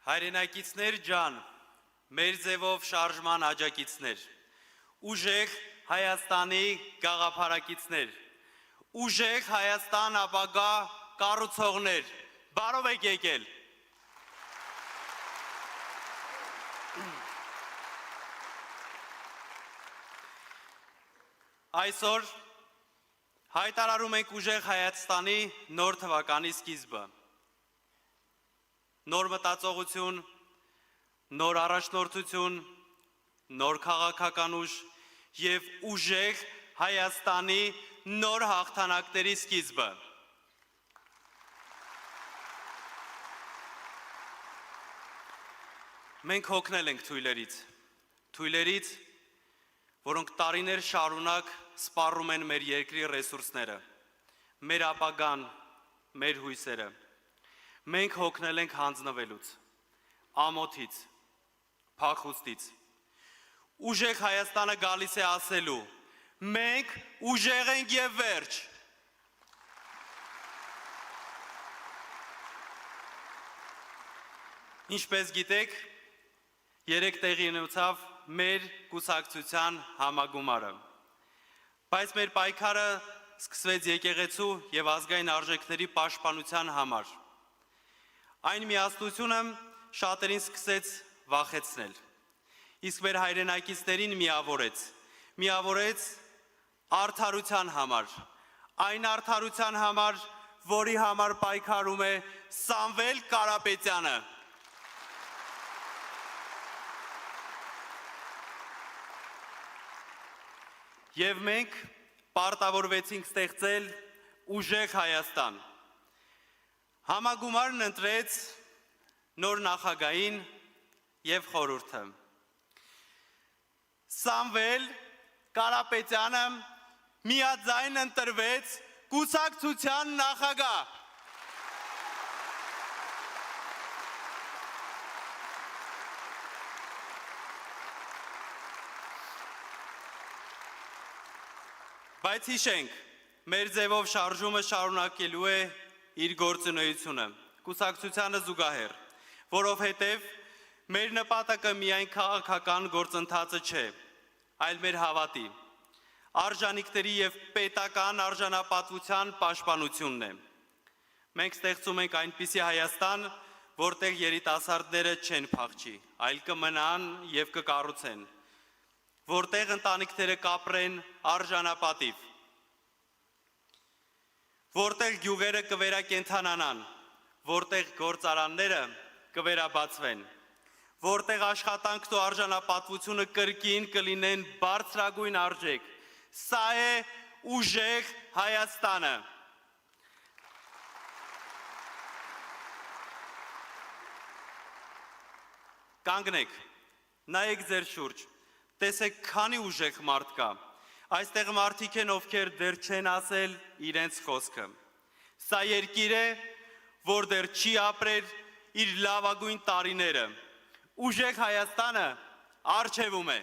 Հայրենակիցներ ջան, մեր ձևով շարժման աջակիցներ, ուժեղ Հայաստանի գաղափարակիցներ, ուժեղ Հայաստան ապագա կառուցողներ, բարով եք եկել։ Այսօր հայտարարում ենք ուժեղ Հայաստանի նոր թվականի սկիզբը։ Նոր մտածողություն, նոր առաջնորդություն, նոր քաղաքական ուժ և ուժեղ Հայաստանի նոր հաղթանակների սկիզբը։ Մենք հոգնել ենք թույլերից, որոնք տարիներ շարունակ սպառում են մեր երկրի ռեսուրսները, մեր ապագան, մեր հույսերը։ Մենք հոգնել ենք հանձնվելուց, ամոթից, փախուստից։ Ուժեղ Հայաստանը գալիս է ասելու. մենք ուժեղ ենք և վերջ։ Ինչպես գիտեք, երեկ տեղի ունեցավ մեր կուսակցության համագումարը, բայց մեր պայքարը սկսվեց եկեղեցու և ազգային արժեքների պաշտպանության համար։ Այն միասնությունը շատերին սկսեց վախեցնել, իսկ մեր հայրենակիցներին միավորեց արդարության համար, այն արդարության համար, որի համար պայքարում է Սամվել Կարապետյանը։ Եվ մենք պարտավորվեցինք ստեղծել ուժեղ Հայաստան։ Համագումարն ընտրեց նոր նախագահին և խորհուրդը։ Սամվել Կարապետյանը միաձայն ընտրվեց կուսակցության նախագահ։ Բայց հիշենք, մեր ձևով շարժումը շարունակելու է իր գործունեությունը, կուսակցությանը զուգահեռ, որովհետև մեր նպատակը միայն քաղաքական գործընթացը չէ, այլ մեր հավատի, արժանինքների և պետական արժանապատվության պաշտպանությունն է։ Մենք ստեղծում ենք այնպիսի Հայաստան, որտեղ երիտասարդները չեն փախչի, այլ կմնան և կկառուցեն, որտեղ ընտանիքները կապրեն արժանապատիվ, որտեղ գյուղերը կվերակենդանանան, որտեղ գործարանները կվերաբացվեն, որտեղ աշխատանքն ու արժանապատվությունը կրկին կլինեն բարձրագույն արժեք։ Սա է ուժեղ Հայաստանը։ Կանգնեք, նայեք ձեր շուրջ, տեսեք քանի ուժեղ մարդ կա, այստեղ մարդիկ են, ովքեր դեռ չեն ասել իրենց խոսքը։ Սա երկիր է, որ դեռ չի ապրել իր լավագույն տարիները։ Ուժեղ Հայաստանը առջևում է։